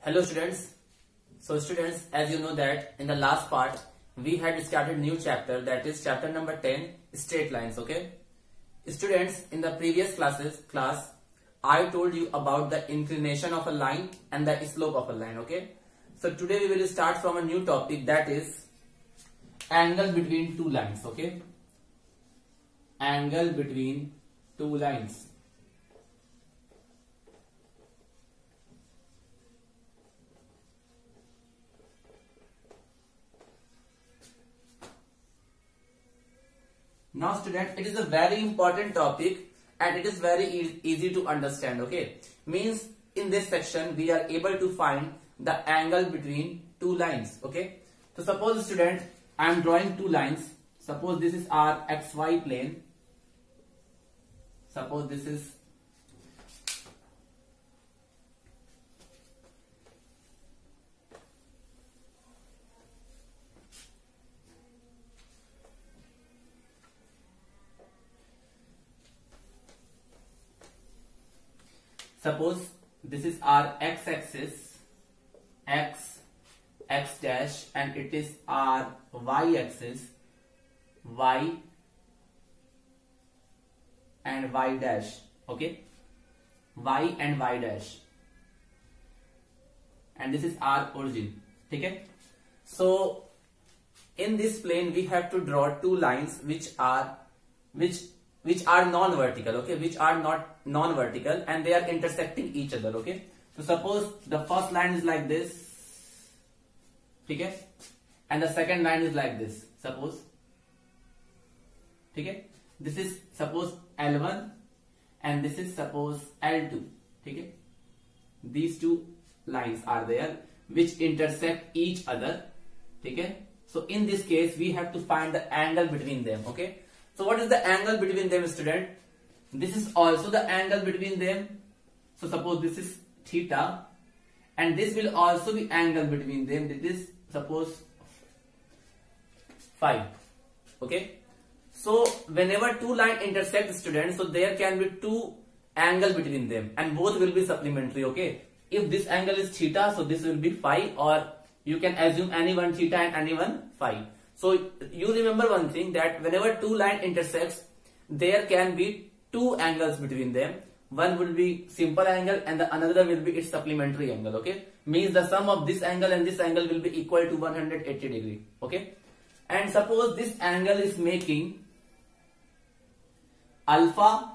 Hello students. So students, as you know that in the last part we had started new chapter, that is chapter number 10, straight lines. Okay students, in the previous class I told you about the inclination of a line and the slope of a line. Okay, so today we will start from a new topic, that is angle between two lines. Okay, angle between two lines. Now student, it is a very important topic and it is very easy to understand. Okay, means in this section we are able to find the angle between two lines. Okay, so suppose student, I am drawing two lines. Suppose this is our xy plane. Suppose this is our x-axis, x dash, and it is our y-axis, y and y dash. Okay, y and y dash, and this is our origin. Okay, so in this plane we have to draw two lines which are non-vertical. Okay, which are not non-vertical and they are intersecting each other. Okay, so suppose the first line is like this, okay, and the second line is like this. Suppose, okay, this is suppose L1 and this is suppose L2. Okay, these two lines are there which intersect each other. Okay, so in this case we have to find the angle between them. Okay, so what is the angle between them, student? This is also the angle between them. So suppose this is theta and this will also be angle between them. This is suppose phi. Okay, so whenever two lines intersect, students, so there can be two angle between them and both will be supplementary. Okay, if this angle is theta, so this will be phi, or you can assume any one theta and any one phi. So you remember one thing, that whenever two lines intersects, there can be two angles between them. One will be simple angle and the another will be its supplementary angle. Okay, means the sum of this angle and this angle will be equal to 180 degree. Okay, and suppose this angle is making alpha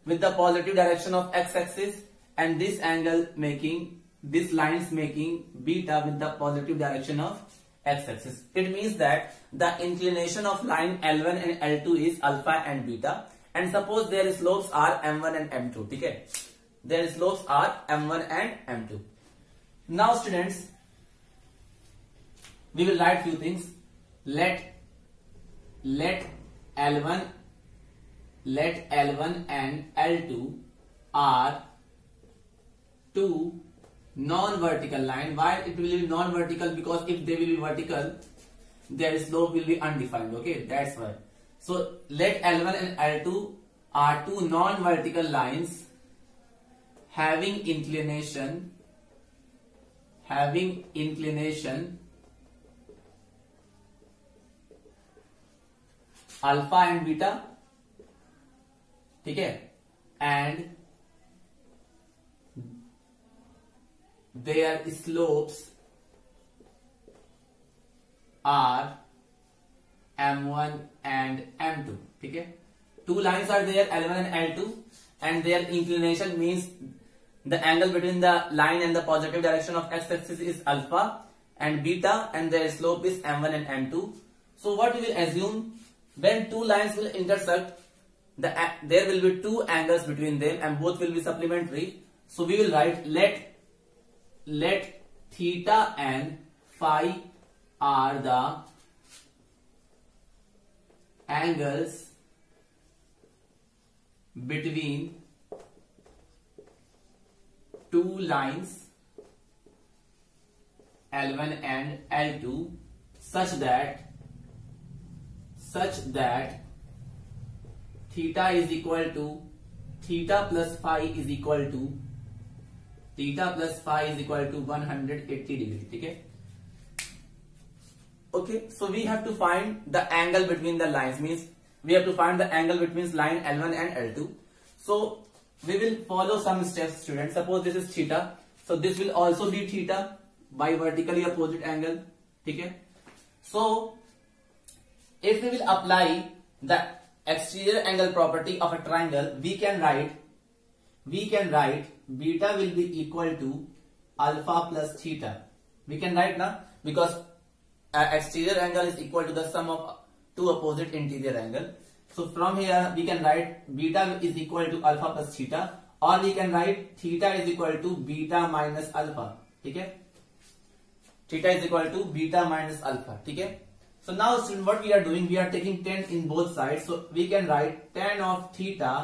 with the positive direction of x-axis and this angle making, this line is making beta with the positive direction of x-axis. It means that the inclination of line L1 and L2 is alpha and beta, and suppose their slopes are m1 and m2. Okay, their slopes are m1 and m2. Now students, we will write few things. Let L1 and L2 are two non-vertical line. Why it will be non-vertical? Because if they will be vertical, their slope will be undefined. Okay, that's why. So let L1 and L2 are two non-vertical lines having inclination alpha and beta. Okay, and their slopes are m1 and m2. Okay, two lines are there, L1 and L2, and their inclination means the angle between the line and the positive direction of x-axis is alpha and beta, and their slope is m1 and m2. So what we will assume, when two lines will intersect, there will be two angles between them and both will be supplementary. So we will write let theta and phi are the angles between two lines L1 and L2 such that theta is equal to, theta plus phi is equal to theta plus phi is equal to 180 degree, ठीक है। Okay, so we have to find the angle between the lines, means we have to find the angle between line L1 and L2. So we will follow some steps, students. Suppose this is theta, so this will also be theta by vertically opposite angle, ठीक है। So if we will apply the exterior angle property of a triangle, we can write beta will be equal to alpha plus theta. We can write now, because exterior angle is equal to the sum of two opposite interior angle. So from here we can write beta is equal to alpha plus theta, or we can write theta is equal to beta minus alpha, ठीक है। Theta is equal to beta minus alpha, ठीक है। So now student, what we are doing, we are taking tan in both sides, so we can write tan of theta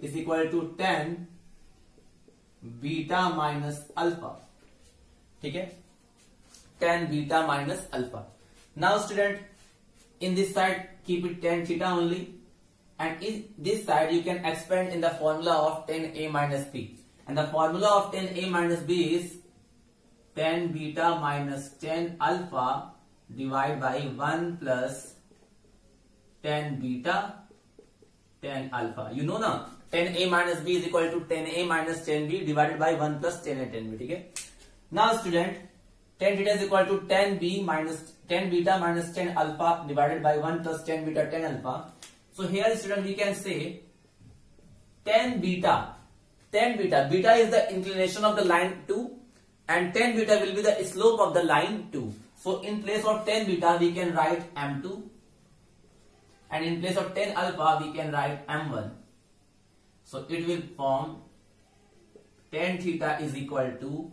is equal to tan beta minus alpha, ठीक है, tan beta minus alpha. Now student, in this side keep it tan theta only, and in this side you can expand in the formula of tan a minus b, and the formula of tan a minus b is tan beta minus tan alpha divided by 1 plus tan beta tan alpha. You know now, tan a minus b is equal to tan a minus tan b divided by 1 plus tan a tan b, ठीक है। Now student, tan theta is equal to tan beta minus tan alpha divided by 1 plus tan beta tan alpha. So here student, we can say tan beta is the inclination of the line 2, and tan beta will be the slope of the line 2. So in place of tan beta we can write m2, and in place of tan alpha we can write m1. So it will form tan theta is equal to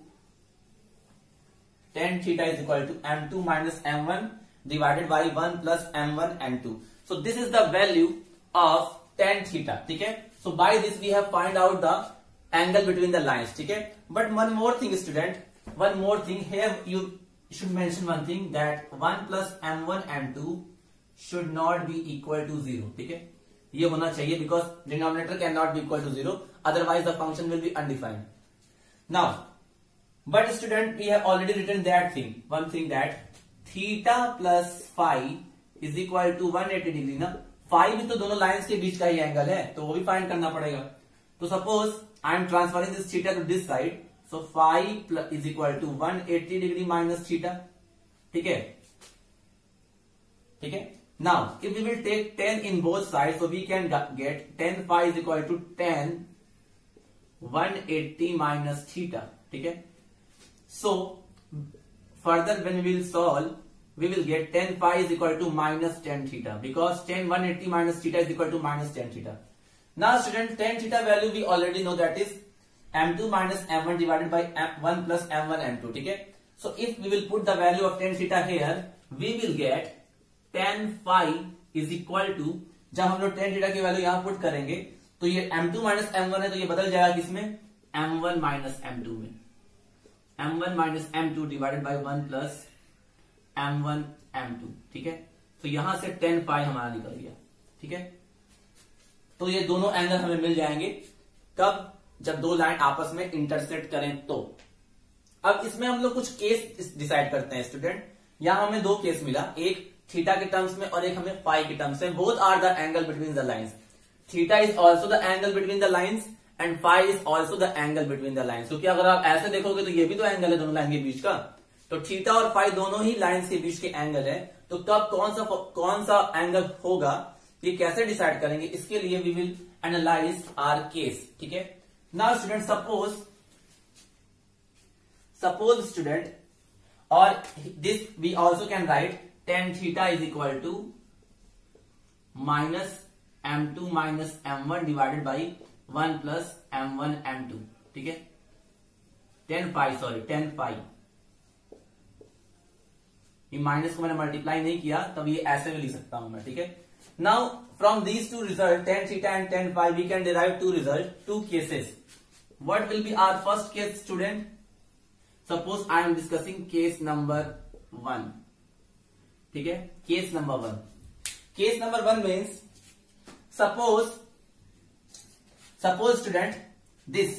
m2 minus m1 divided by 1 plus m1 m2. So this is the value of tan theta, ठीक है। So by this we have find out the angle between the lines, ठीक है। But one more thing student, one more thing here, you should mention one thing, that 1 plus m1 m2 should not be equal to 0, ठीक है। ये होना चाहिए, because denominator cannot be equal to 0, otherwise the function will be undefined. Now but student, we have already written that thing, one thing, that theta plus phi is equal to 180 degree ना। phi भी तो दोनों lines के बीच का ही angle है, तो वो भी फाइंड करना पड़ेगा। तो suppose I am transferring this theta to this side, so phi is equal to 180 degree minus theta, ठीक है, ठीक है। Now if we will take tan in both sides, so we can get tan phi is equal to tan 180 minus theta, ठीक है। So further when we will solve, we will get tan phi is equal to minus tan theta, because tan 180 minus theta is equal to minus tan theta. Now student, tan theta value we already know, that is m2 minus m1 divided by 1 plus m1 m2, ठीक है। So if we will put the value of tan theta here, we will get tan phi is equal to, जब हम लोग tan theta की value यहाँ put करेंगे तो ये m2 minus m1 है, तो ये बदल जाएगा किसमें, m1 minus m2 में, m1 minus m2 divided by 1 plus m1 m2, ठीक है। तो यहां से tan phi हमारा निकल गया, ठीक है। तो ये दोनों एंगल हमें मिल जाएंगे कब, जब दो लाइन आपस में इंटरसेक्ट करें तो। अब इसमें हम लोग कुछ केस डिसाइड करते हैं स्टूडेंट। यहां हमें दो केस मिला, एक थीटा के टर्म्स में और एक हमें फाई के टर्म्स में। Both are the angle between the lines. Theta is also the angle between the lines and phi is also the angle between the lines. क्योंकि अगर आप ऐसे देखोगे तो ये भी तो एंगल है दोनों लाइन के बीच का, तो थीटा और फाई दोनों ही लाइंस के बीच के एंगल है। तो कब कौन सा एंगल होगा, ये कैसे डिसाइड करेंगे, इसके लिए we will analyse our case, ठीक है। नाउ स्टूडेंट, सपोज स्टूडेंट, और this we also can write tan theta is equal to minus m2 minus m1 divided by 1 plus m1 m2, ठीक है। tan phi, ये minus को मैंने multiply नहीं किया, तब ये ऐसे में लिख सकता हूं मैं, ठीक है। Now from these two result, tan theta and tan phi, we can derive two result, two cases. What will be our first case student? Suppose I am discussing case number 1, ठीक है। Case number 1 means suppose student, this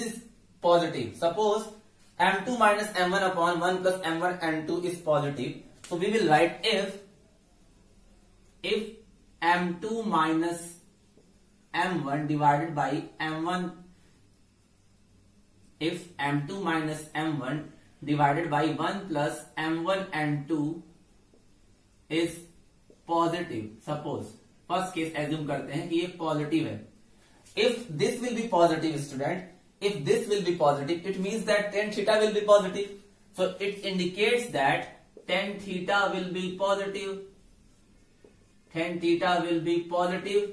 is positive. Suppose m2 minus m1 upon 1 plus m1 m2 is positive. So we will write if m2 minus m1 divided by m1, if m2 minus m1 divided by 1 plus m1 m2 is positive. Suppose first case assume करते हैं कि ये positive है. If this will B positive student, if this will be positive, it means that tan theta will be positive. So it indicates that tan theta will be positive. Tan theta will be positive.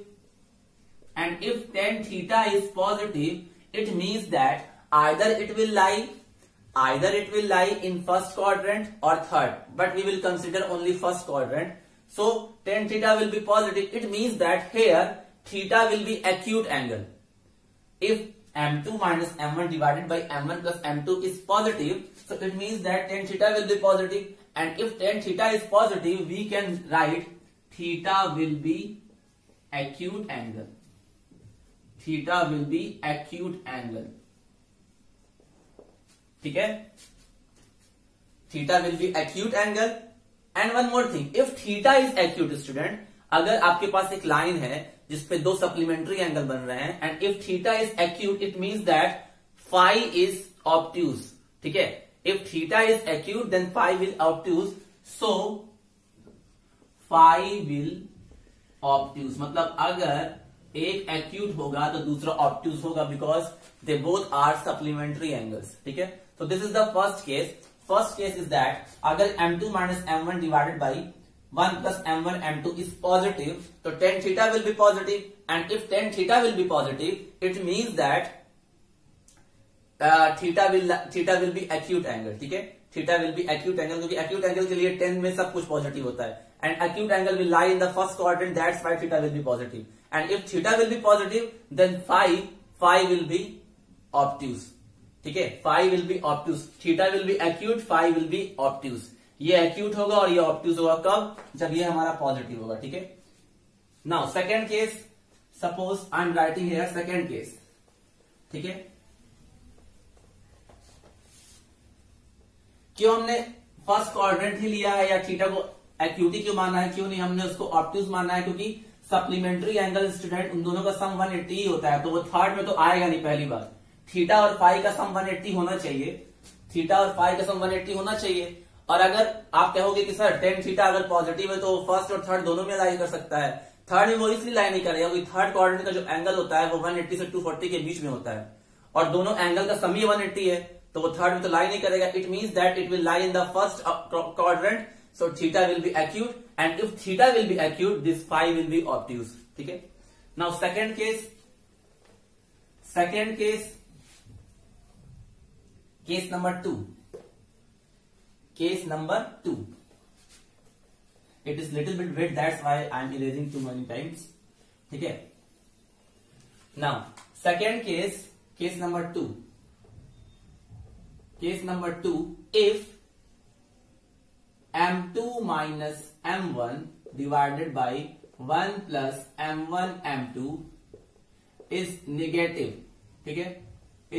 And if tan theta is positive, it means that either it will lie in first quadrant or third, but we will consider only first quadrant. So tan theta will be positive. It means that here theta will be acute angle. If m2 minus m1 divided by m1 plus m2 is positive, so it means that tan theta will be positive. And if tan theta is positive, we can write theta will be acute angle. Theta will be acute angle. ठीक है, theta will be acute angle. And one more thing, if theta is acute student, अगर आपके पास एक line है जिसपे दो supplementary angle बन रहे हैं, and if theta is acute it means that phi is obtuse. ठीक है, if theta is acute then phi will obtuse. So phi will obtuse, मतलब अगर एक एक्यूट होगा तो दूसरा ऑब्ट्यूज होगा, because they both are supplementary angles. ठीक है, तो this is the first case. First case is that अगर m2 minus m1 divided by 1 plus m1 m2 is positive, so tan theta will be positive. And if tan theta will be positive, it means that theta will be acute angle. ठीक है, theta will be acute angle, क्योंकि acute angle के लिए tan में सब कुछ positive होता है. And acute angle will lie in the first quadrant, that's why theta will be positive. And if theta will be positive, then phi will be obtuse. ठीक है, phi will be obtuse. Theta will be acute, phi will be obtuse. ये acute होगा और ये obtuse होगा कब, जब ये हमारा पॉजिटिव होगा. ठीक है, now second case, suppose I am writing here second case. ठीक है, क्यों हमने फर्स्ट क्वाड्रेंट ही लिया है या थीटा को एक्यूटी क्यों माना है, क्यों नहीं हमने उसको ऑब्ट्यूज माना है, क्योंकि सप्लीमेंट्री एंगल स्टूडेंट उन दोनों का सम 180 ही होता है, तो वो थर्ड में तो आएगा नहीं. पहली बार थीटा और फाई का सम 180 होना चाहिए, थीटा और फाई का सम 180 होना चाहिए. और अगर आप कहोगे कि सर टेन थीटा अगर पॉजिटिव है तो फर्स्ट और थर्ड दोनों में लाई कर सकता है, थर्ड में वो इसलिए लाई नहीं करेगा क्योंकि थर्ड क्वाड्रेंट का जो एंगल होता है वो 180 से 240 के बीच में होता है, और दोनों एंगल का सम ही 180 है, तो वो थर्ड में तो लाई नहीं करेगा. It means that it will lie in the first quadrant, so theta will be acute. And if theta will be acute, this phi will be obtuse. ठीक है, now second case, case number 2. Case number 2. It is little bit wet, that's why I am erasing too many times. ठीक है, now second case, case number 2. Case number 2, if m2 minus m1 divided by 1 plus m1 m2 is negative. ठीक है,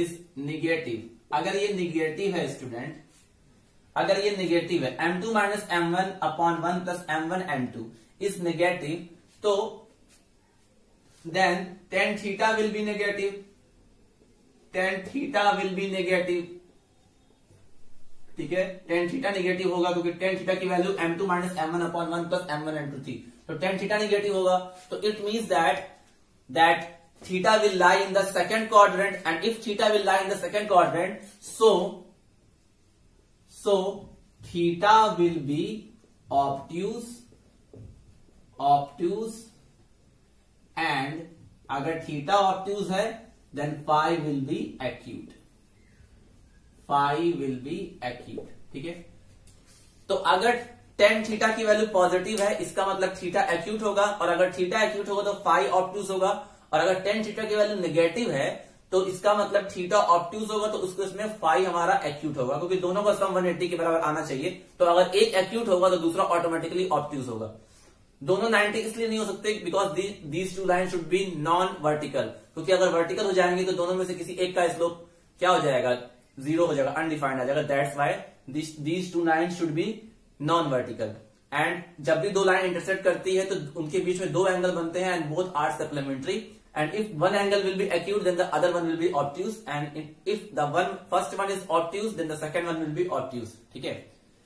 is negative. अगर ये negative है student, अगर ये negative है, m2 minus m1 upon 1 plus m1 m2 is negative, तो then tan theta will be negative. tan theta will be negative. ठीक है, tan थीटा नेगेटिव होगा क्योंकि tan थीटा की value m2 minus m1 upon 1 plus m1 m2 थी, तो tan theta negative होगा. तो it means that theta will lie in the second quadrant, and if theta will lie in the second quadrant, so theta will be obtuse, and अगर theta obtuse है then phi will be acute. ठीक है, तो अगर tan theta की value positive है इसका मतलब थीटा एक्यूट होगा, और अगर थीटा एक्यूट होगा तो phi obtuse होगा, और अगर tan थीटा की वैल्यू नेगेटिव है तो इसका मतलब थीटा ऑब्ट्यूज होगा, तो उसको इसमें फाई हमारा एक्यूट होगा, क्योंकि दोनों का सम 180 के बराबर आना चाहिए. तो अगर एक एक्यूट होगा तो दूसरा ऑटोमेटिकली ऑब्ट्यूज होगा. दोनों 90 इसलिए नहीं हो सकते because these two line should be non vertical, क्योंकि अगर वर्टिकल हो जाएंगे तो दोनों में से किसी एक का स्लोप क्या हो जाएगा, 0 हो जाएगा, अनडिफाइंड आ जाएगा। That's why these two line should be non vertical. And जब भी दो लाइन इंटरसेक्ट करती है तो उनके बीच में दो एंगल बनते हैं and both are supplementary. And if one angle will be acute then the other one will be obtuse, and if the first one is obtuse then the second one will be obtuse. ठीक है,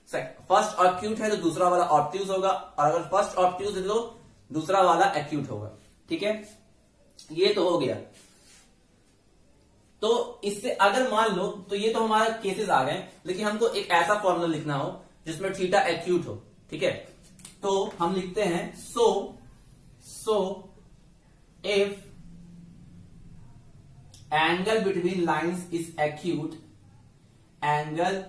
first acute है तो दूसरा वाला obtuse होगा, और अगर first obtuse है तो दूसरा वाला एक्यूट होगा। ठीक है, ये तो हो गया। तो इससे अगर मान लो तो ये तो हमारे केसेस आ गए, लेकिन हमको एक ऐसा फॉर्मूला लिखना हो जिसमें थीटा एक्यूट हो। ठीक है, तो हम लिखते हैं so if angle between lines is acute, angle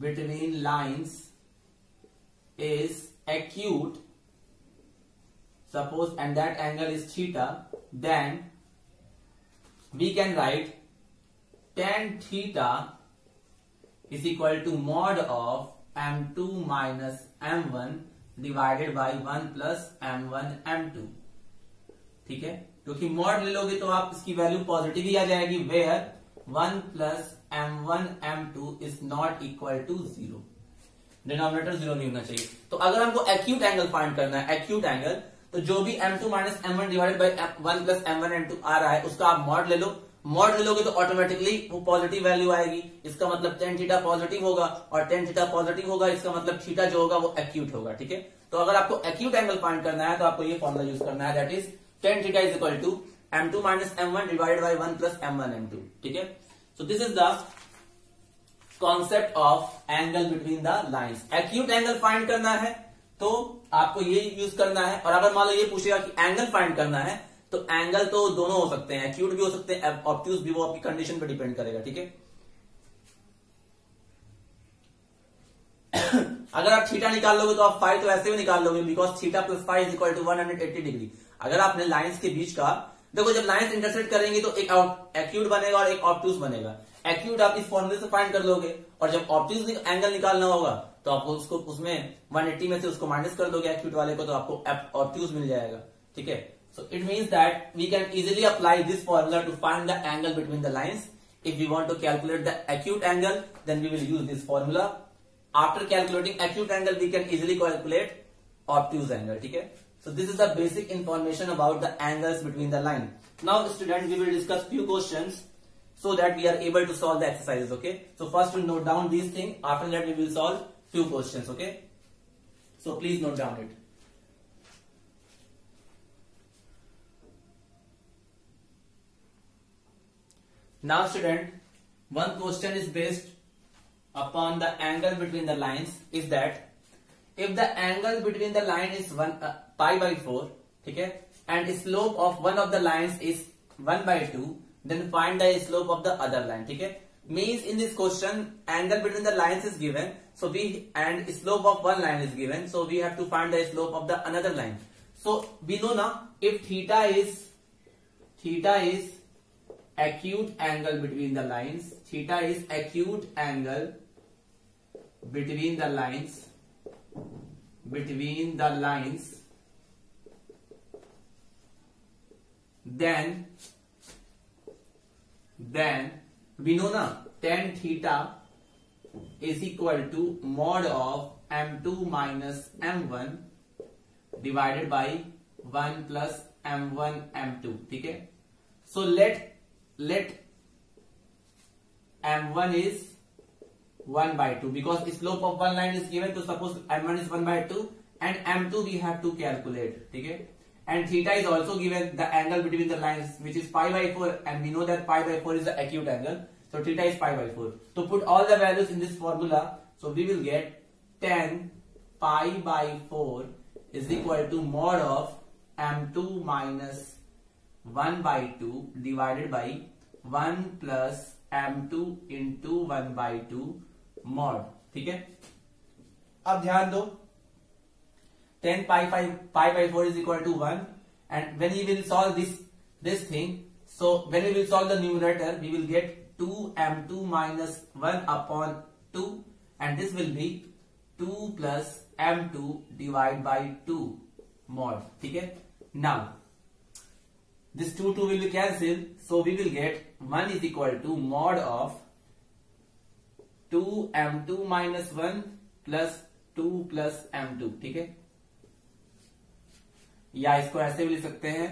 between lines is acute, suppose, and that angle is theta, then we can write tan theta is equal to mod of m2 minus m1 divided by 1 plus m1 m2। ठीक है, क्योंकि mod ले लोगे तो आप इसकी value positive ही आ जाएगी, where 1 plus m1 m2 is not equal to 0। Denominator 0 नहीं होना चाहिए। तो अगर हमको एक्यूट एंगल फाइंड करना है, एक्यूट एंगल, तो जो भी m2 minus m1 divided by 1 plus m1 m2 आ रहा है उसका आप मॉड ले लो। मॉड ले लोगे तो ऑटोमेटिकली वो पॉजिटिव वैल्यू आएगी, इसका मतलब tan थीटा पॉजिटिव होगा, और tan थीटा पॉजिटिव होगा इसका मतलब थीटा जो होगा वो एक्यूट होगा। ठीक है, तो अगर आपको एक्यूट एंगल फाइंड करना है तो आपको ये फॉर्मूला यूज करना है, that is tan theta is equal to m2 minus m1 divided by 1 plus m1 m2। ठीक है, so this is the concept of angle between the lines। acute angle find करना है तो आपको ये यूज करना है, और अगर मान लो ये पूछेगा कि एंगल फाइंड करना है तो एंगल तो दोनों हो सकते हैं, एक्यूट भी हो सकते हैं, ऑब्ट्यूज भी, वो आपकी कंडीशन पर डिपेंड करेगा। ठीक है, अगर आप थीटा निकाल लोगे तो आप फाई तो ऐसे भी निकाल लोगे, because theta plus phi is equal to 180 degree. अगर आपने लाइंस के बीच का, देखो जब लाइंस इंटरसेक्ट करेंगे तो एक एक्यूट बनेगा और एक ऑब्ट्यूज बनेगा। एक्यूट आप इस फॉर्मूले से फाइंड कर लोगे, और जब ऑब्ट्यूज एंगल निकालना होगा तो आपको उसको उसमें 180 में से उसको माइनस कर दोगे एक्यूट वाले को, तो आपको ऑब्ट्यूज मिल जाएगा। ठीक है, so it means that we can easily apply this formula to find the angle between the lines. If we want to calculate the acute angle then we will use this formula. After calculating acute angle we can easily calculate obtuse angle. ठीक है, so this is the basic information about the angles between the line. Now students, we will discuss few questions so that we are able to solve the exercises. Okay, so first we note down these things, after that we will solve few questions. Okay, so please note down it. Now student, one question is based upon the angle between the lines, is that if the angle between the line is pi by 4, ठीक है, and slope of one of the lines is 1 by 2, then find the slope of the other line. ठीक है, means in this question angle between the lines is given, so and slope of one line is given, so we have to find the slope of the another line. So we know now if theta is acute angle between the lines, theta is acute angle between the lines, then we know now tan theta is equal to mod of m2 minus m1 divided by 1 plus m1 m2। ठीक है, so let m1 is 1 by 2 because slope of one line is given, so suppose m1 is 1 by 2 and m2 we have to calculate. ठीक है, and theta is also given, the angle between the lines which is pi by 4, and we know that pi by 4 is the acute angle, so theta is pi by 4. To put all the values in this formula, so we will get tan pi by 4 is equal to mod of m2 minus 1 by 2 divided by 1 plus m2 into 1 by 2 mod। ठीक है, अब ध्यान दो, tan pi by 4 is equal to 1, and when we will solve this thing, so when we will solve the numerator we will get 2m2 minus 1 upon 2, and this will be 2 plus m2 divided by 2 mod। ठीक है, now this 2 will be cancelled, so we will get 1 is equal to mod of 2m2 minus 1 plus 2 plus m2, ठीक है। या इसको ऐसे भी लिख सकते हैं,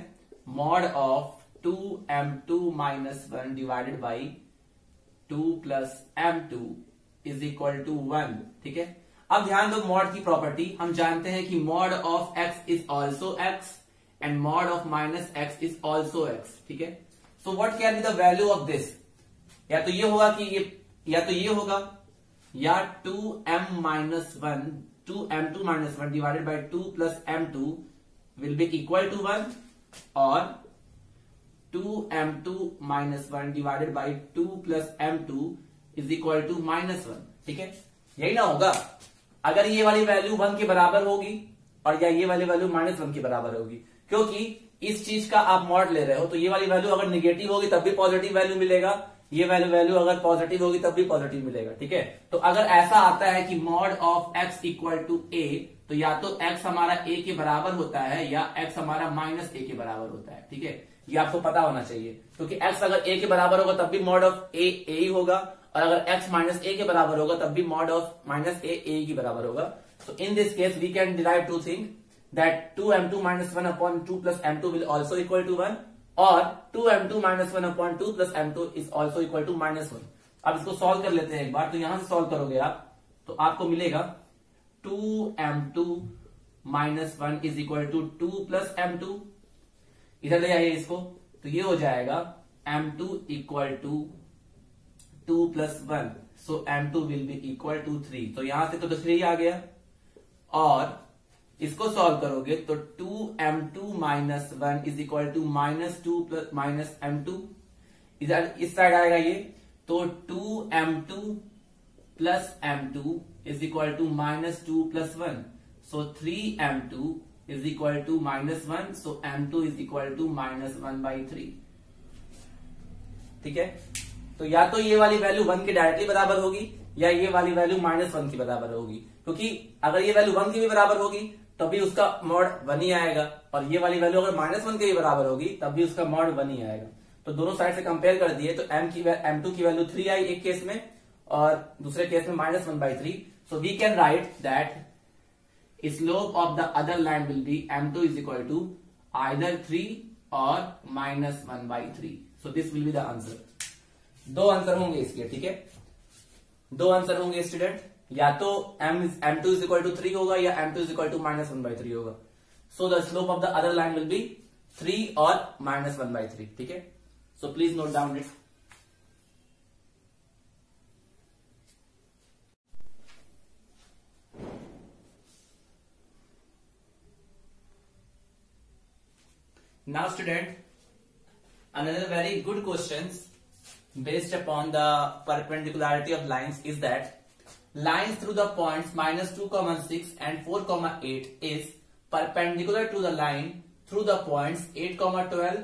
mod of 2m2 minus 1 divided by 2 plus m2 is equal to 1, ठीक है। अब ध्यान दो मॉड की प्रॉपर्टी, हम जानते हैं कि mod of x is also x and mod of minus x is also x, ठीक है। So what can be the value of this, या तो ये होगा कि ये, या तो ये होगा, या 2m minus 1 2m2 minus 1 divided by 2 plus m2 will be equal to 1, और 2m2 minus 1 divided by 2 plus m2 is equal to minus 1, ठीक है। यही ना होगा अगर ये वाली वैल्यू 1 के बराबर होगी और या ये वाली वैल्यू -1 के बराबर होगी, क्योंकि इस चीज का आप मॉड ले रहे हो, तो ये वाली वैल्यू अगर नेगेटिव होगी तब भी पॉजिटिव वैल्यू मिलेगा, ये वैल्यू अगर पॉजिटिव होगी तब भी पॉजिटिव मिलेगा, ठीक है। तो अगर ऐसा आता है कि mod of x equal to a, तो या तो x हमारा a के बराबर होता है या x हमारा -a के बराबर होता है, ठीक है। ये आपको पता होना चाहिए, क्योंकि x अगर a के बराबर होगा तब भी मॉड ऑफ a ही होगा, और अगर x माइनस a के बराबर होगा तब भी मॉड ऑफ -a के बराबर होगा। So in this case we can derive two thing that 2m2 minus 1 upon 2 plus m2 will also equal to 1, और 2m2 minus 1 upon 2 plus m2 is also equal to -1। अब इसको solve कर लेते हैं एक बार, तो यहां से सॉल्व करोगे आप, तो आपको मिलेगा 2m2 minus 1 is equal to 2 plus m2, इधर ले आइए इसको, तो ये हो जाएगा m2 equal to 2 plus 1, so m2 will be equal to 3, तो यहां से तो 3 आ गया, और इसको सॉल्व करोगे तो 2m2 minus 1 is equal to -2 plus minus m2, इधर इस साइड आएगा ये, तो 2m2 plus m2 is equal to -2 plus 1, so 3m2 is equal to -1, so m2 is equal to -1/3, ठीक है। तो या तो ये वाली वैल्यू 1 के डायरेक्टली बराबर होगी या ये वाली वैल्यू -1 की बराबर होगी, क्योंकि अगर ये वैल्यू 1 की भी बराबर होगी तब भी उसका मॉड 1 ही आएगा, और ये वाली वैल्यू अगर -1 के भी बराबर होगी तब भी उसका मॉड 1 ही आएगा। तो दोनों साइड से कंपेयर कर दिए, तो m2 की वैल्यू 3 आई एक केस में और दूसरे केस में -1/3, so we can write that slope of the other line will be m2 is equal to either 3 और -1/3, so this will be the answer. दो आंसर होंगे इसके, ठीक है, दो आंसर होंगे स्टूडेंट, या तो m2 इज इक्वल टू 3 होगा या m2 इज इक्वल टू -1/3 होगा। So the slope of the other line will B 3 और -1/3, ठीक है। So please note down it. Now student, another very good questions based upon the perpendicularity of lines is that lines through the points -2,6 and 4,8 is perpendicular to the line through the points 8,12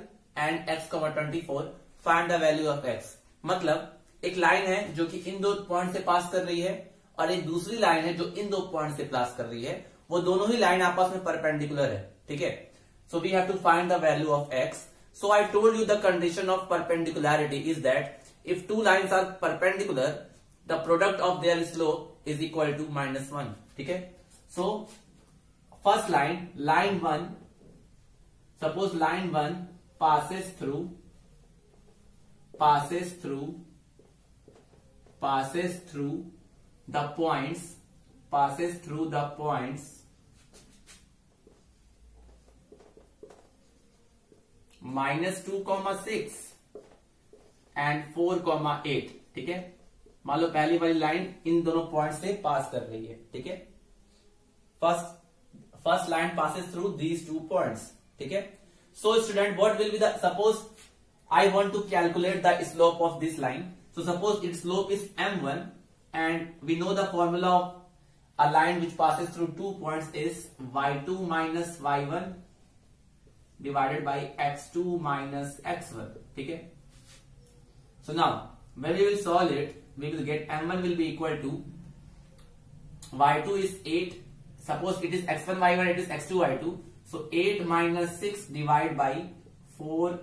and x,24, find the value of x। मतलब एक line है जो कि इन दो point से pass कर रही है और एक दूसरी लाइन है जो इन दो पॉइंट से पास कर रही है, वो दोनों ही लाइन आपस में परपेंडिकुलर है, ठीक है। So we have to find the value of x। So I told you the condition of perpendicularity is that if two lines are perpendicular, the product of their slope is equal to -1, ठीक है। So first line, line 1, suppose line 1 passes through the points -2,6 and 4,8, ठीक है। मान लो पहली वाली line इन दोनों point से पास कर रही है, ठीक है। First line passes through these 2 points, ठीक है। So student, what will be the, suppose I want to calculate the slope of this line, so suppose it's slope is m1 and we know the formula of a line which passes through 2 points is y2 minus y1 divided by x2 minus x1, ठीक है। So now when we will solve it, we will get m1 will be equal to y2 is 8, suppose it is x1 y1, it is x2 y2, so 8 minus 6 divided by 4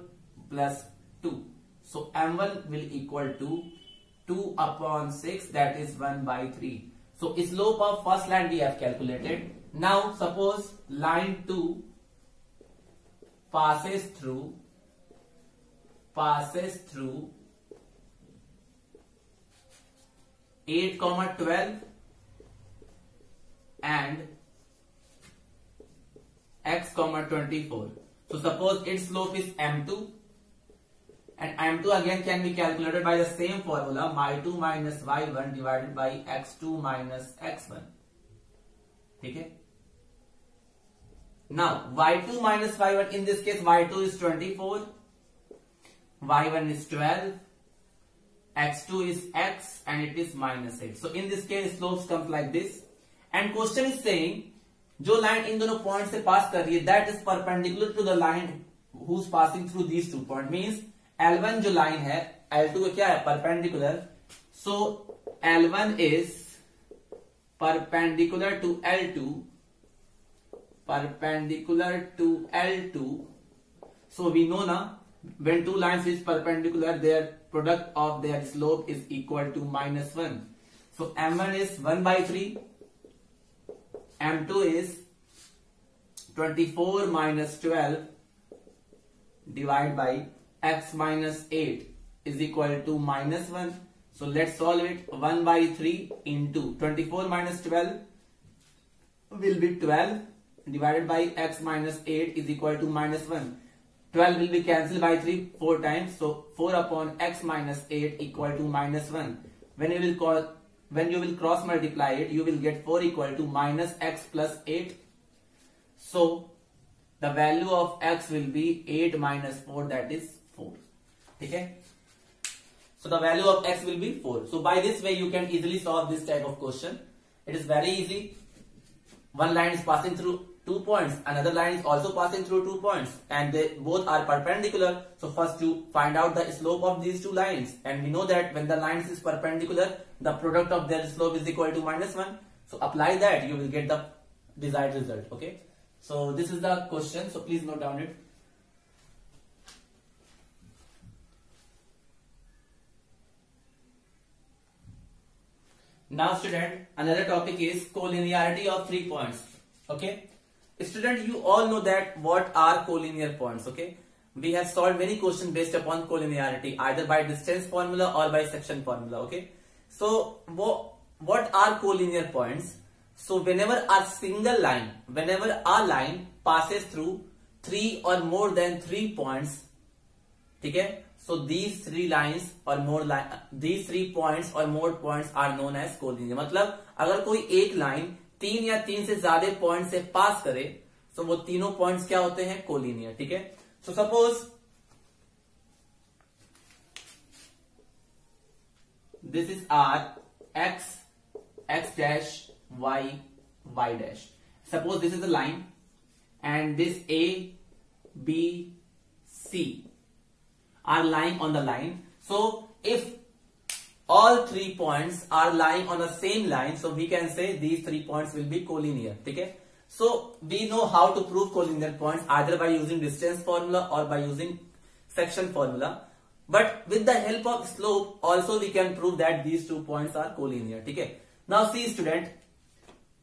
plus 2. So m1 will equal to 2 upon 6, that is 1 by 3. So slope of first line we have calculated. Now suppose line 2 passes through 8, 12 and x, 24. So suppose its slope is m2, and m2 again can be calculated by the same formula, y2 minus y1 divided by x2 minus x1. Okay. Now y2 minus y1, in this case y2 is 24, y1 is 12, x2 is x, and it is minus 8. So in this case slopes comes like this. And question is saying जो line इन दोनों point से pass कर रही है that is perpendicular to the line who is passing through these two point, means L1 जो line है L2 को क्या है perpendicular, so L1 is perpendicular to L2, so we know now when two lines is perpendicular their product of their slope is equal to -1. So m1 is 1 by 3, m2 is 24 minus 12 divided by x minus 8 is equal to -1. So let's solve it. 1 by 3 into 24 minus 12 will be 12 divided by x minus 8 is equal to -1. 12 will be cancelled by 3 4 times. So 4 upon x minus 8 equal to -1. When you will cross multiply it, you will get 4 equal to minus x plus 8. So the value of x will be 8 minus 4, that is 4. Okay? So the value of x will be 4. So by this way you can easily solve this type of question. It is very easy. One line is passing through 2 points, another line is also passing through 2 points, and they both are perpendicular. So first you find out the slope of these two lines, and we know that when the lines is perpendicular the product of their slope is equal to -1. So apply that, you will get the desired result. Okay, so this is the question, so please note down it. Now student, another topic is collinearity of 3 points. Okay, student, you all know that what are collinear points. Okay, we have solved many questions based upon collinearity either by distance formula or by section formula. Okay, so what are collinear points? So whenever a line passes through 3 or more than 3 points, okay, so these 3 points or more points are known as collinear. मतलब अगर कोई एक line 3 या 3 से ज्यादा point से पास करे तो वो तीनों पॉइंट्स क्या होते हैं, कोलिनियर. ठीक है, so suppose this is R x dash y dash. Suppose this is a line and this A, B, C are lying on the line. So if all 3 points are lying on the same line, so we can say these 3 points will be collinear. Okay, so we know how to prove collinear points either by using distance formula or by using section formula, but with the help of slope also we can prove that these 2 points are collinear. Okay, now see student,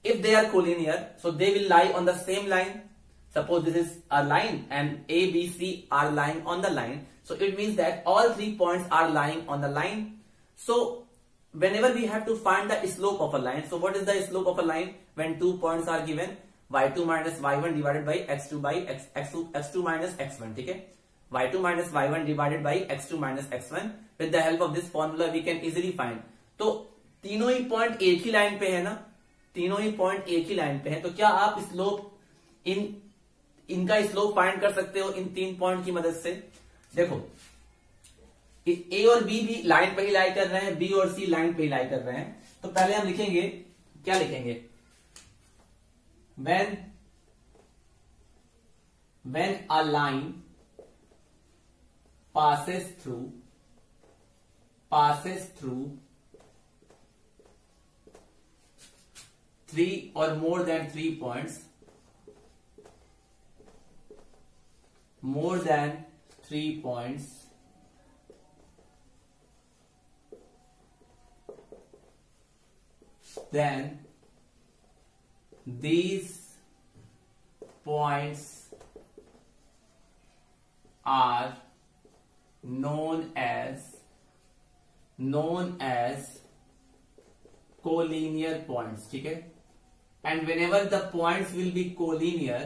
if they are collinear, so they will lie on the same line. Suppose this is a line and A, B, C are lying on the line, so it means that all 3 points are lying on the line. So whenever we have to find the slope of a line, so what is the slope of a line when 2 points are given? y2 minus y1 divided by x2 by x2 minus x1. ठीक है, y2 minus y1 divided by x2 minus x1. With the help of this formula we can easily find. तो तीनों ही point एक ही line पे है ना, तीनों ही पॉइंट एक ही लाइन पे है, तो क्या आप स्लोप इनका स्लोप फाइंड कर सकते हो इन 3 पॉइंट की मदद से? देखो, ए और बी भी लाइन पे ही लाई कर रहे हैं, बी और सी लाइन पे ही लाई कर रहे हैं. तो पहले हम लिखेंगे, क्या लिखेंगे? when a line passes through 3 or more than 3 points, more than 3 points then these points are known as collinear points. ठीक है, and whenever the points will be collinear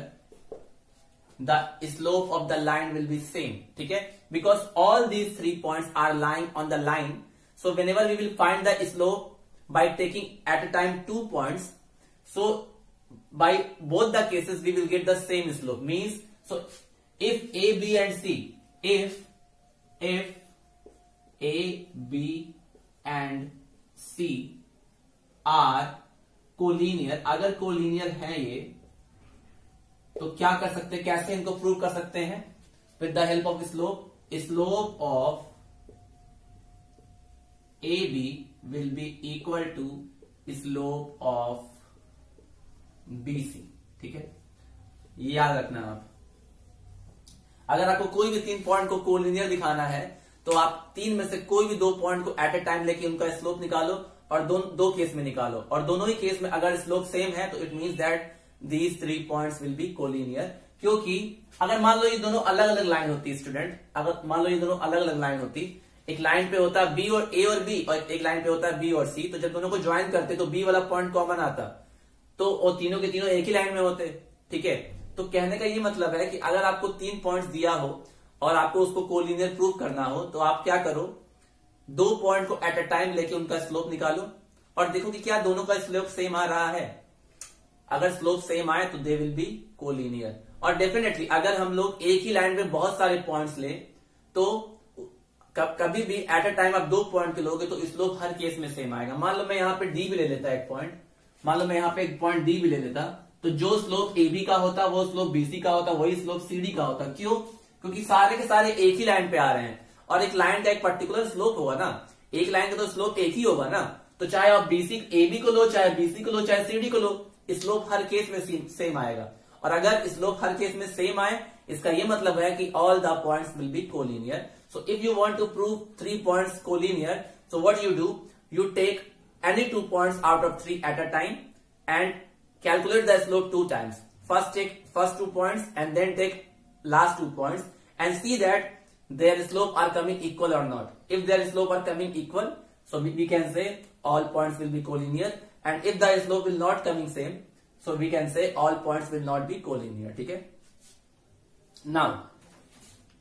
the slope of the line will be same. ठीक है, because all these 3 points are lying on the line, so whenever we will find the slope by taking at a time 2 points, so by both the cases we will get the same slope. Means, so if A, B and C, if A, B and C are collinear, अगर collinear है ये, तो क्या कर सकते हैं, कैसे इनको प्रूव कर सकते हैं? With the help of slope of AB will be equal to slope of BC. ठीक है, याद रखना आप। अगर आपको कोई भी 3 पॉइंट को कोलिनियर दिखाना है तो आप 3 में से कोई भी 2 पॉइंट को एट ए टाइम लेके उनका स्लोप निकालो और दो केस में निकालो, और दोनों ही केस में अगर स्लोप सेम है तो it means that these 3 points will be collinear। क्योंकि अगर मान लो ये दोनों अलग अलग लाइन होती स्टूडेंट, अगर मान लो ये दोनों अलग अलग लाइन होती, एक लाइन पे होता बी और ए और बी और एक लाइन पे होता है बी और सी, तो जब दोनों को ज्वाइन करते तो बी वाला पॉइंट कॉमन आता, तो वो तीनों के तीनों एक ही लाइन में होते। ठीक है, तो कहने का ये मतलब है कि अगर आपको 3 पॉइंट्स दिया हो और आपको उसको कोलिनियर प्रूव करना हो तो आप क्या करो, 2 पॉइंट को एट अ टाइम लेके उनका स्लोप निकालो और देखो कि क्या दोनों का स्लोप सेम आ रहा है। अगर स्लोप सेम आए तो दे विल बी कोलिनियर। और डेफिनेटली अगर हम लोग एक ही लाइन में बहुत सारे पॉइंट्स ले तो कभी भी एट अ टाइम आप 2 पॉइंट के लोगे तो स्लोप हर केस में सेम आएगा। मान लो मैं यहाँ पे डी भी ले लेता एक पॉइंट, मान लो मैं यहाँ पे एक पॉइंट डी भी ले लेता, तो जो स्लोप ए बी का होता वो स्लोप बीसी का होता, वही स्लोप सीडी का होता। क्यों? क्योंकि सारे के सारे एक ही लाइन पे आ रहे हैं और एक लाइन का एक पर्टिकुलर स्लोप होगा ना, एक लाइन का तो स्लोप एक ही होगा ना, तो चाहे आप बीसी ए बी को लो, चाहे बीसी को लो, चाहे सीडी को लो, स्लोप हर केस में सेम आएगा। और अगर स्लोप हर केस में सेम आए इसका ये मतलब है कि all the points will be collinear. So if you want to prove 3 points collinear, so what you do, you take any 2 points out of 3 at a time and calculate the slope 2 times. First take first 2 points and then take last 2 points and see that their slope are coming equal or not. If their slope are coming equal, so we can say all points will be collinear, and if the slope will not coming same, so we can say all points will not be collinear. ठीक है? Now,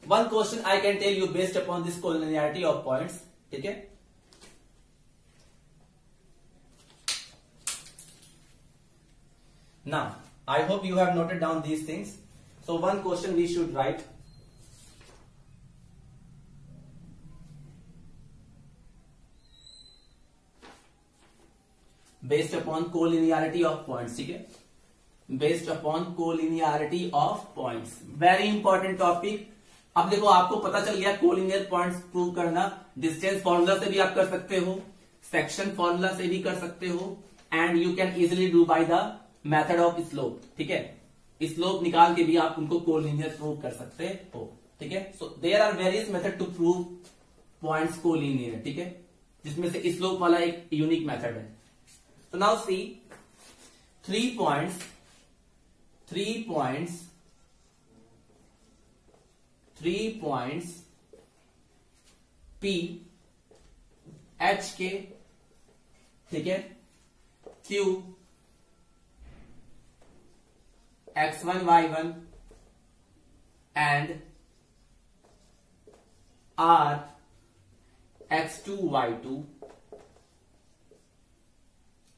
one question I can tell you based upon this collinearity of points. ठीक है? Now, I hope you have noted down these things. So one question we should write. Based upon collinearity of points, ठीक है? Based upon collinearity of points. Very important topic. अब देखो आपको पता चल गया कोलिनियर पॉइंट्स प्रूव करना, distance formula से भी आप कर सकते हो, सेक्शन फॉर्मूला से भी कर सकते हो, and you can easily do by the method of slope. ठीक है, स्लोप निकाल के भी आप उनको कोलिनियर प्रूव कर सकते हो। ठीक है, so there are various method to prove points collinear. ठीक है, जिसमें से स्लोप वाला एक यूनिक मेथड है। तो now see 3 points P H के, ठीक है, Q x1 y1 and R x2 y2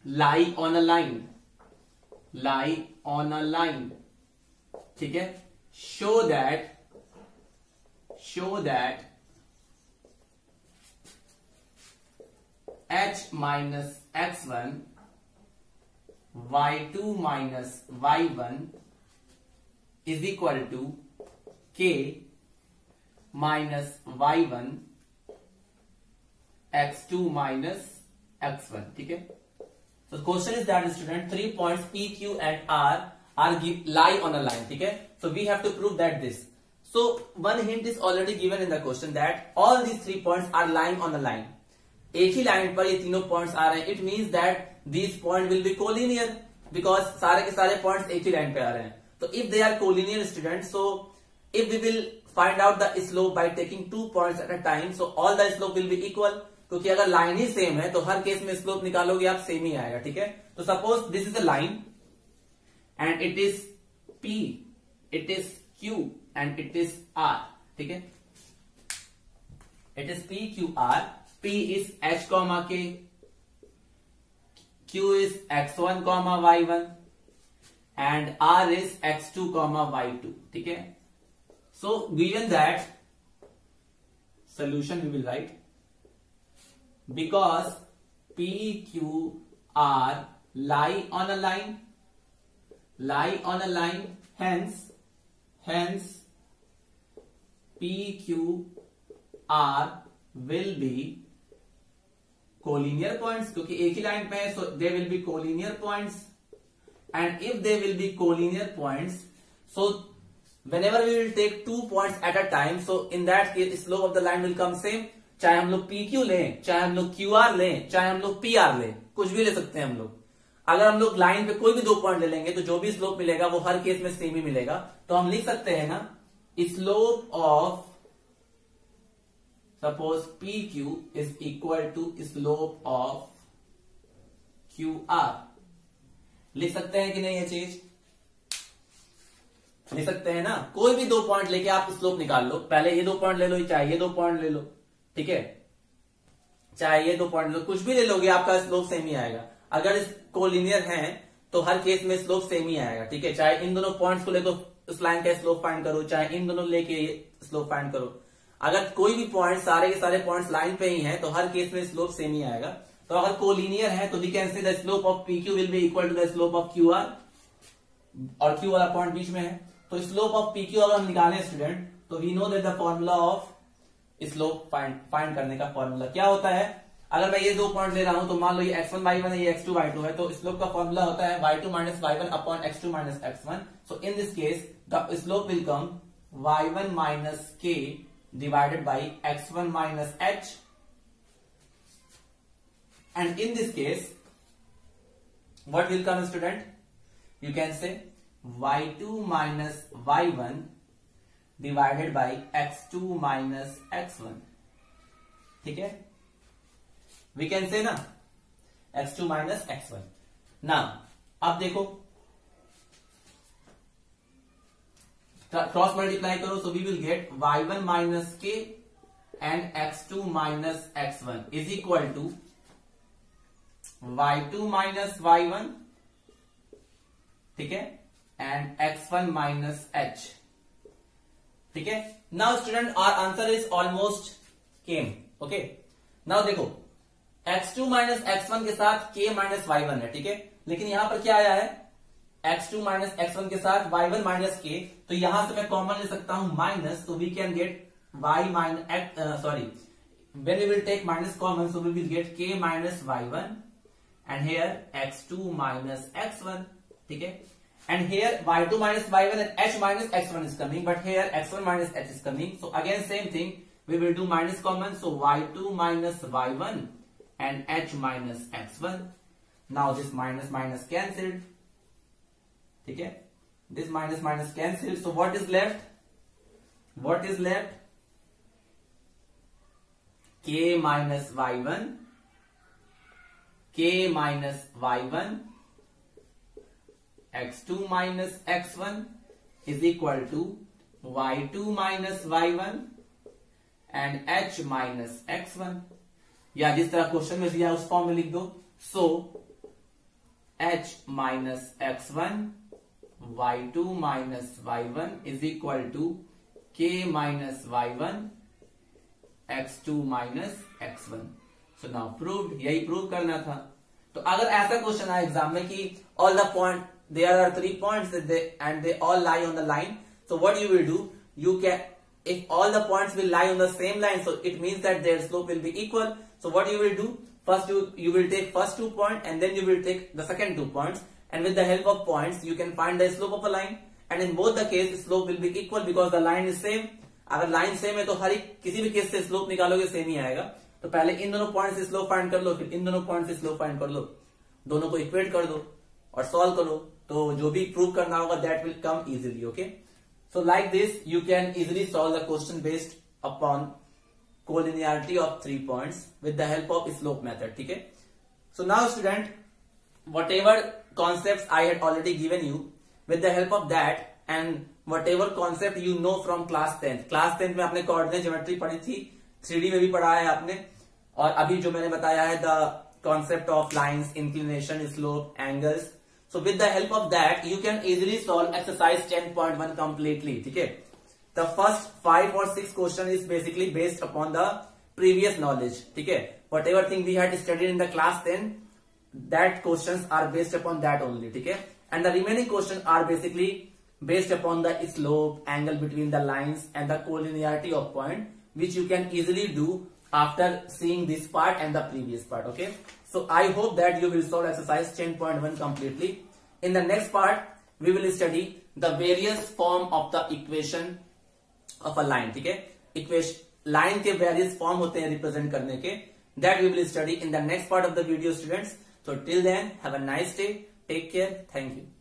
lie on a line, ठीक है, show that h minus x1 y2 minus y1 is equal to k minus y1 x2 minus x1। ठीक है, so question is that student 3 points P, Q and R lie on a line। ठीक है, so we have to prove that this, So one hint is already given in the question that all these 3 points are lying on the line. एक ही line पर ये तीनों points आ रहे हैं. It means that these point will be collinear because सारे के सारे पॉइंट्स एक ही लाइन पे आ रहे हैं. तो if they are collinear student, so if we will find out the slope by taking 2 points at a time, so all the slope will be equal. क्योंकि अगर लाइन ही सेम है तो हर केस में स्लोप निकालोगे आप सेम ही आएगा. ठीक है, तो suppose this is a line and it is P, it is Q and it is R. ठीक है, it is P Q R. P is H comma K, Q is X1 comma Y1 and R is X2 comma Y2. ठीक है, so given that solution we will write because P Q R lie on a line, hence P Q R will be collinear points. क्योंकि एक ही line पे है, so they will be collinear points. And if they will be collinear points, so whenever we will take 2 points at a time, so in that case slope of the line will come same. चाहे हम लोग PQ लें, चाहे हम लोग QR लें, चाहे हम लोग PR लें, कुछ भी ले सकते हैं हम लोग. अगर हम लोग लाइन पे कोई भी 2 पॉइंट ले लेंगे तो जो भी स्लोप मिलेगा वो हर केस में सेम ही मिलेगा. तो हम लिख सकते हैं ना, slope of suppose PQ is equal to slope of QR. लिख सकते हैं कि नहीं? ये चीज लिख सकते हैं ना. कोई भी 2 पॉइंट लेके आप स्लोप निकाल लो. पहले ये 2 पॉइंट ले लो, चाहे ये 2 पॉइंट ले लो. ठीक है, चाहे ये 2 पॉइंट लो, कुछ भी ले लोगे आपका स्लोप सेम ही आएगा. अगर इस कोलिनियर है तो हर केस में स्लोप सेम ही आएगा. ठीक है, चाहे इन दोनों पॉइंट्स को लेकर उस लाइन का स्लोप फाइंड करो, चाहे इन दोनों लेके स्लोप फाइंड करो. अगर कोई भी पॉइंट, सारे के सारे पॉइंट्स लाइन पे ही हैं तो हर केस में स्लोप सेम ही आएगा. तो अगर कोलिनियर है तो we can say the slope of PQ will be equal to the slope of QR और Q वाला पॉइंट बीच में है. तो स्लोप ऑफ PQ अगर हम निकालें स्टूडेंट, तो we know that the formula of slope find करने का फॉर्मूला क्या होता है. अगर मैं ये 2 पॉइंट ले रहा हूं तो मान लो ये X1 Y1 है, ये X2 Y2 है. तो स्लोप का फॉर्मूला होता है Y2 minus Y1 upon X2 minus X1. So in this case the slope will come Y1 minus K divided by X1 minus H, and in this case what will come student? You can say Y2 minus Y1 divided by X2 minus X1. ठीक है, we can say ना X2 minus X1. now अब देखो cross multiply करो, so we will get Y1 minus K and X2 minus X1 is equal to Y2 minus Y1. ठीक है, and X1 minus H. ठीक है, now student our answer is almost came. Okay, now देखो X2 minus X1 के साथ K minus Y1 है. ठीक है, लेकिन यहां पर क्या आया है, X2 माइनस X1 के साथ Y1 माइनस K. तो यहां से मैं कॉमन ले सकता हूं माइनस, तो we can get Y minus when we will take minus common, so we will get K minus Y1 and here X2 minus X1. ठीक है, and here Y2 minus Y1 and H minus X1 is coming, but here X1 minus H is coming. So again same thing, we will do minus common, so Y2 minus Y1 and H minus X1. Now this minus minus cancelled. ठीक है, this minus minus cancelled. So what is left? What is left? K minus Y1, K minus Y1, X2 minus X1 is equal to Y2 minus Y1 and H minus X1. या जिस तरह question में दिया उस form में लिख दो. So H minus X1, Y2 minus Y1 is equal to K minus Y1, X2 minus X1. So now proved. यही प्रूव करना था. तो अगर ऐसा क्वेश्चन आए एग्जाम में कि all the point there are 3 points and they all lie on the line, so what you will do, you can, if all the points will lie on the same line, so it means that their slope will be equal. So what you will do, first you will take first 2 points and then you will take the second 2 points, and with the help of points you can find the slope of a line. And in both the case slope will be equal because the line is same. अगर line same है तो हर एक किसी भी case से slope निकालोगे same ही आएगा। तो पहले इन दोनों पॉइंट से स्लोप फाइंड कर लो, फिर इन दोनों पॉइंट से स्लोप फाइंड कर लो, दोनों को इक्वेट कर दो और सॉल्व करो, तो जो भी प्रूव करना होगा that will come easily. Okay, so like this you can easily solve the question based upon collinearity of 3 points with the help of slope method. ठीक है, so now student whatever concepts I had already given you, with the help of that and whatever concept you know from class 10th, class 10th में आपने coordinate geometry पढ़ी थी, 3D में भी पढ़ा है आपने, और अभी जो मैंने बताया है the concept of lines, inclination, slope, angles. So with the help of that you can easily solve exercise 10.1 completely. ठीक है, the first 5 or 6 question is basically based upon the previous knowledge. ठीक है, whatever thing we had studied in the class 10, that questions are based upon that only. ठीक है, and the remaining questions are basically based upon the slope, angle between the lines and the collinearity of point, which you can easily do after seeing this part and the previous part. Okay, so I hope that you will solve exercise 10.1 completely. In the next part we will study the various form of the equation of a line. ठीक है, equation line के various form होते हैं represent करने के, that we will study in the next part of the video students. So till then, have a nice day. Take care. Thank you.